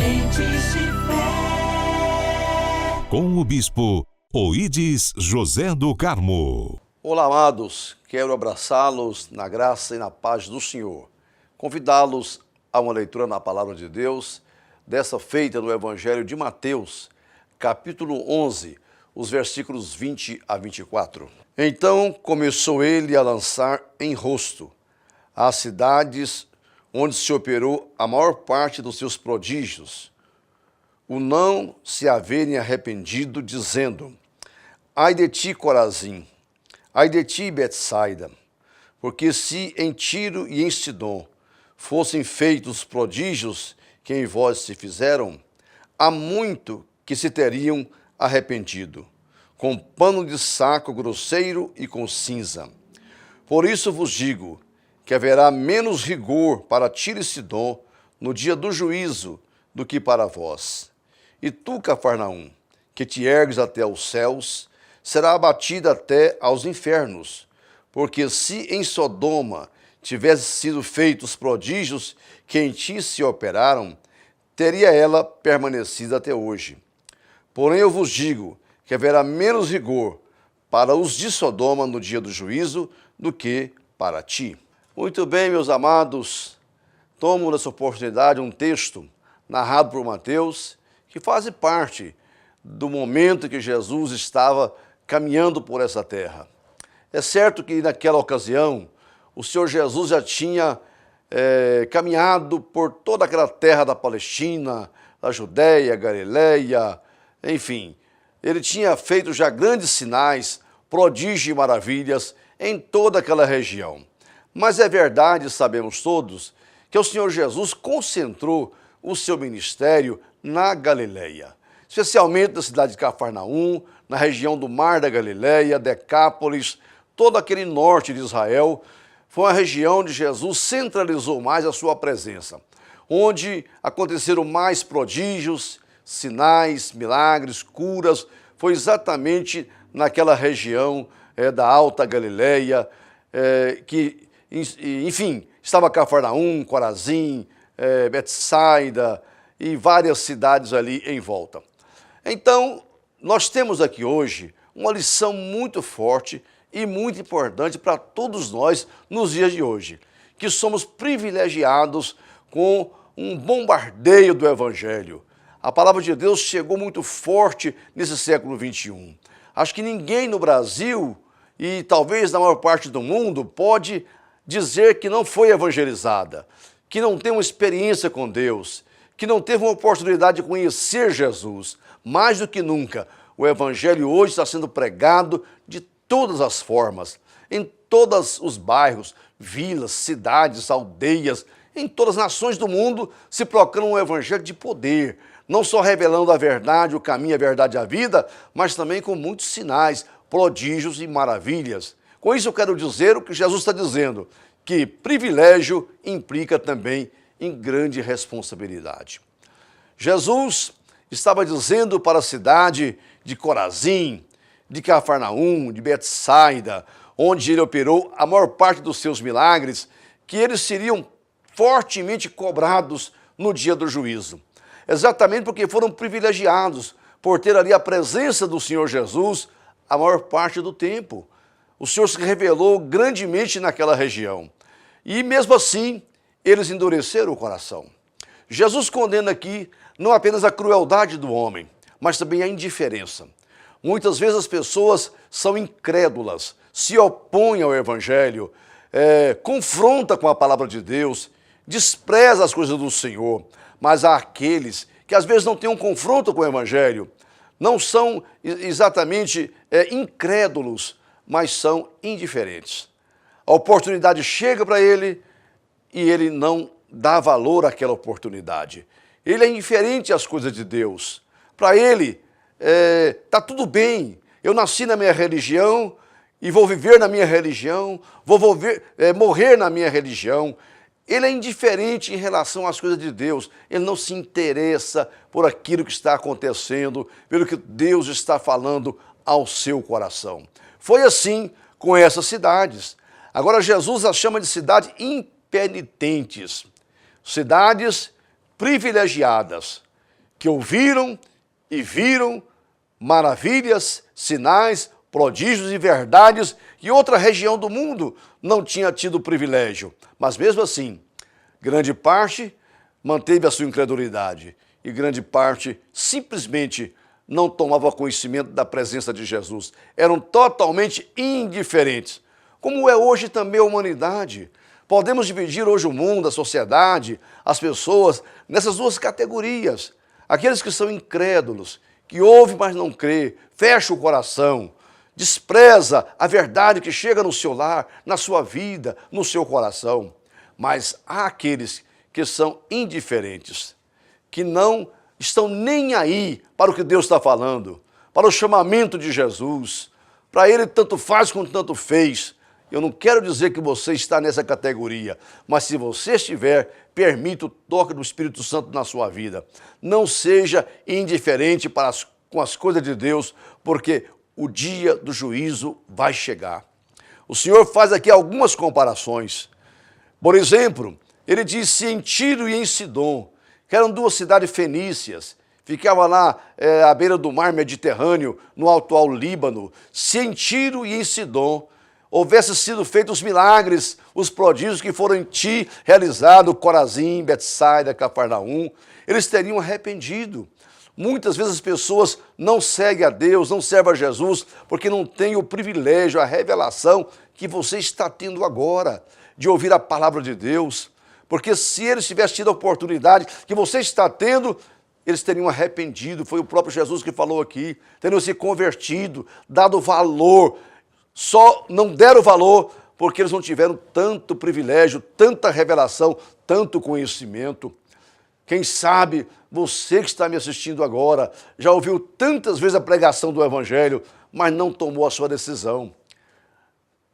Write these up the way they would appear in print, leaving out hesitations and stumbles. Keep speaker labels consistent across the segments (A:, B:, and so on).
A: Sementes de Fé.
B: Com o Bispo Oídes José do Carmo.
C: Olá, amados. Quero abraçá-los na graça e na paz do Senhor. Convidá-los a uma leitura na Palavra de Deus, dessa feita no Evangelho de Mateus, capítulo 11, os versículos 20 a 24. Então começou ele a lançar em rosto as cidades onde se operou a maior parte dos seus prodígios, o não se haverem arrependido, dizendo: ai de ti, Corazim, ai de ti, Betsaida, porque se em Tiro e em Sidom fossem feitos os prodígios que em vós se fizeram, há muito que se teriam arrependido, com pano de saco grosseiro e com cinza. Por isso vos digo que haverá menos rigor para Tiro e Sidom no dia do juízo do que para vós. E tu, Cafarnaum, que te ergues até aos céus, será abatida até aos infernos, porque se em Sodoma tivessem sido feitos os prodígios que em ti se operaram, teria ela permanecido até hoje. Porém eu vos digo que haverá menos rigor para os de Sodoma no dia do juízo do que para ti. Muito bem, meus amados, tomo nessa oportunidade um texto narrado por Mateus, que faz parte do momento que Jesus estava caminhando por essa terra. É certo que naquela ocasião o Senhor Jesus já tinha caminhado por toda aquela terra da Palestina, da Judéia, Galileia, enfim. Ele tinha feito já grandes sinais, prodígios e maravilhas em toda aquela região. Mas é verdade, sabemos todos, que o Senhor Jesus concentrou o seu ministério na Galileia, especialmente na cidade de Cafarnaum, na região do Mar da Galileia, Decápolis, todo aquele norte de Israel. Foi uma região onde Jesus centralizou mais a sua presença, onde aconteceram mais prodígios, sinais, milagres, curas. Foi exatamente naquela região da Alta Galileia, que, enfim, estava Cafarnaum, Corazim, Betsaida e várias cidades ali em volta. Então, nós temos aqui hoje uma lição muito forte e muito importante para todos nós nos dias de hoje, que somos privilegiados com um bombardeio do Evangelho. A palavra de Deus chegou muito forte nesse século XXI. Acho que ninguém no Brasil e talvez na maior parte do mundo pode dizer que não foi evangelizada, que não tem uma experiência com Deus, que não teve uma oportunidade de conhecer Jesus. Mais do que nunca, o Evangelho hoje está sendo pregado de todas as formas, em todos os bairros, vilas, cidades, aldeias, em todas as nações do mundo se proclama um Evangelho de poder, não só revelando a verdade, o caminho, a verdade e a vida, mas também com muitos sinais, prodígios e maravilhas. Com isso eu quero dizer o que Jesus está dizendo, que privilégio implica também em grande responsabilidade. Jesus estava dizendo para a cidade de Corazim, de Cafarnaum, de Betsaida, onde ele operou a maior parte dos seus milagres, que eles seriam fortemente cobrados no dia do juízo. Exatamente porque foram privilegiados por ter ali a presença do Senhor Jesus a maior parte do tempo. O Senhor se revelou grandemente naquela região. E mesmo assim, eles endureceram o coração. Jesus condena aqui não apenas a crueldade do homem, mas também a indiferença. Muitas vezes as pessoas são incrédulas, se opõem ao Evangelho, confrontam com a palavra de Deus, desprezam as coisas do Senhor, mas há aqueles que às vezes não têm um confronto com o Evangelho, não são exatamente incrédulos, mas são indiferentes. A oportunidade chega para ele e ele não dá valor àquela oportunidade. Ele é indiferente às coisas de Deus. Para ele, está tudo bem, eu nasci na minha religião e vou viver na minha religião, vou morrer na minha religião. Ele é indiferente em relação às coisas de Deus, ele não se interessa por aquilo que está acontecendo, pelo que Deus está falando ao seu coração. Foi assim com essas cidades. Agora Jesus as chama de cidades impenitentes, cidades privilegiadas, que ouviram e viram maravilhas, sinais, prodígios e verdades que outra região do mundo não tinha tido o privilégio. Mas mesmo assim, grande parte manteve a sua incredulidade e grande parte simplesmente não tomava conhecimento da presença de Jesus. Eram totalmente indiferentes, como é hoje também a humanidade. Podemos dividir hoje o mundo, a sociedade, as pessoas, nessas duas categorias. Aqueles que são incrédulos, que ouvem, mas não crê, fecha o coração, despreza a verdade que chega no seu lar, na sua vida, no seu coração. Mas há aqueles que são indiferentes, que não estão nem aí para o que Deus está falando, para o chamamento de Jesus. Para ele tanto faz quanto tanto fez. Eu não quero dizer que você está nessa categoria, mas se você estiver, permita o toque do Espírito Santo na sua vida. Não seja indiferente com as coisas de Deus, porque o dia do juízo vai chegar. O Senhor faz aqui algumas comparações. Por exemplo, ele disse em Tiro e em Sidom, que eram duas cidades fenícias, ficava lá à beira do mar Mediterrâneo, no atual Líbano. Se em Tiro e em Sidom houvesse sido feitos os milagres, os prodígios que foram em ti realizados, Corazim, Betsaida, Cafarnaum, eles teriam arrependido. Muitas vezes as pessoas não seguem a Deus, não servem a Jesus, porque não têm o privilégio, a revelação que você está tendo agora, de ouvir a palavra de Deus. Porque se eles tivessem tido a oportunidade que você está tendo, eles teriam arrependido. Foi o próprio Jesus que falou aqui, teriam se convertido, dado valor. Só não deram valor porque eles não tiveram tanto privilégio, tanta revelação, tanto conhecimento. Quem sabe você que está me assistindo agora já ouviu tantas vezes a pregação do Evangelho, mas não tomou a sua decisão.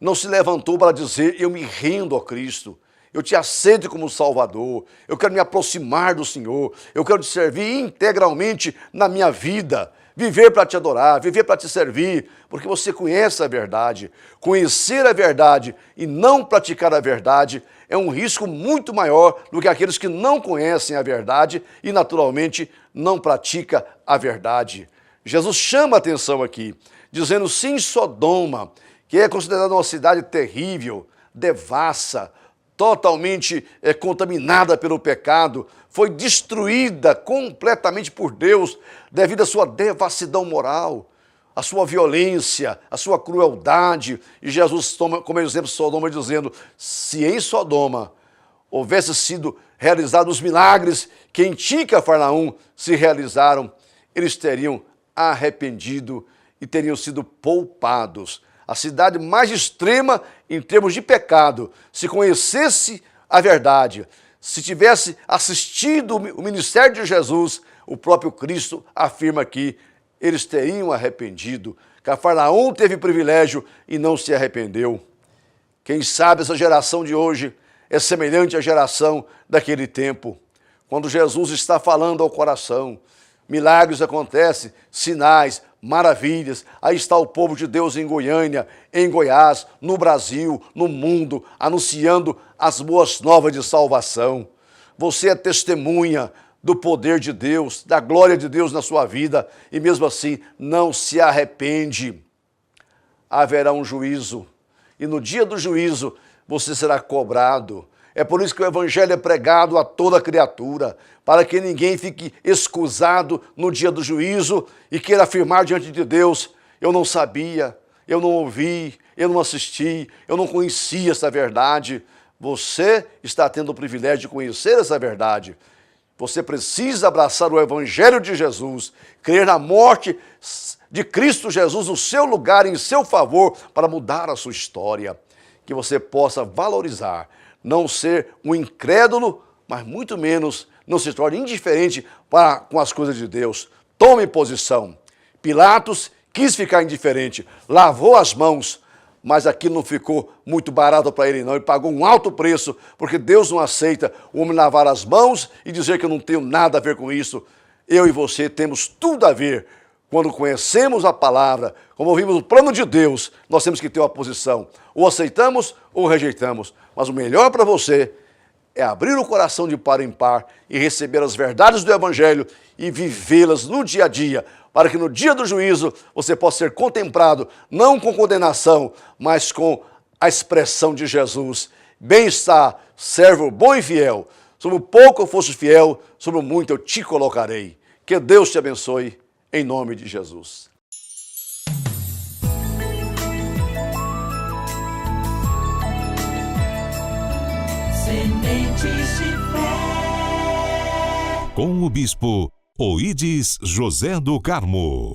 C: Não se levantou para dizer, eu me rendo a Cristo, eu te aceito como Salvador, eu quero me aproximar do Senhor, eu quero te servir integralmente na minha vida, viver para te adorar, viver para te servir, porque você conhece a verdade. Conhecer a verdade e não praticar a verdade é um risco muito maior do que aqueles que não conhecem a verdade e, naturalmente, não praticam a verdade. Jesus chama a atenção aqui, dizendo sim, Sodoma, que é considerada uma cidade terrível, devassa, totalmente contaminada pelo pecado, foi destruída completamente por Deus devido à sua devassidão moral, à sua violência, à sua crueldade. E Jesus toma como exemplo Sodoma, dizendo, se em Sodoma houvesse sido realizados os milagres que em ti, Cafarnaum, se realizaram, eles teriam arrependido e teriam sido poupados. A cidade mais extrema em termos de pecado, se conhecesse a verdade, se tivesse assistido o ministério de Jesus, o próprio Cristo afirma que eles teriam arrependido. Cafarnaum teve privilégio e não se arrependeu. Quem sabe essa geração de hoje é semelhante à geração daquele tempo, quando Jesus está falando ao coração, milagres acontecem, sinais, maravilhas. Aí está o povo de Deus em Goiânia, em Goiás, no Brasil, no mundo, anunciando as boas novas de salvação. Você é testemunha do poder de Deus, da glória de Deus na sua vida e mesmo assim não se arrepende. Haverá um juízo e no dia do juízo você será cobrado. É por isso que o Evangelho é pregado a toda criatura, para que ninguém fique excusado no dia do juízo e queira afirmar diante de Deus, eu não sabia, eu não ouvi, eu não assisti, eu não conhecia essa verdade. Você está tendo o privilégio de conhecer essa verdade. Você precisa abraçar o Evangelho de Jesus, crer na morte de Cristo Jesus no seu lugar, em seu favor, para mudar a sua história. Que você possa valorizar, não ser um incrédulo, mas muito menos não se torne indiferente com as coisas de Deus. Tome posição. Pilatos quis ficar indiferente, lavou as mãos, mas aquilo não ficou muito barato para ele não, ele pagou um alto preço, porque Deus não aceita o homem lavar as mãos e dizer que eu não tenho nada a ver com isso. Eu e você temos tudo a ver. Quando conhecemos a palavra, como ouvimos o plano de Deus, nós temos que ter uma posição. Ou aceitamos ou rejeitamos. Mas o melhor para você é abrir o coração de par em par e receber as verdades do Evangelho e vivê-las no dia a dia, para que no dia do juízo você possa ser contemplado, não com condenação, mas com a expressão de Jesus. Bem está, servo bom e fiel. Sobre o pouco eu fosse fiel, sobre o muito eu te colocarei. Que Deus te abençoe, em nome de Jesus.
A: Sementes de fé.
B: Com o bispo Oídes José do Carmo.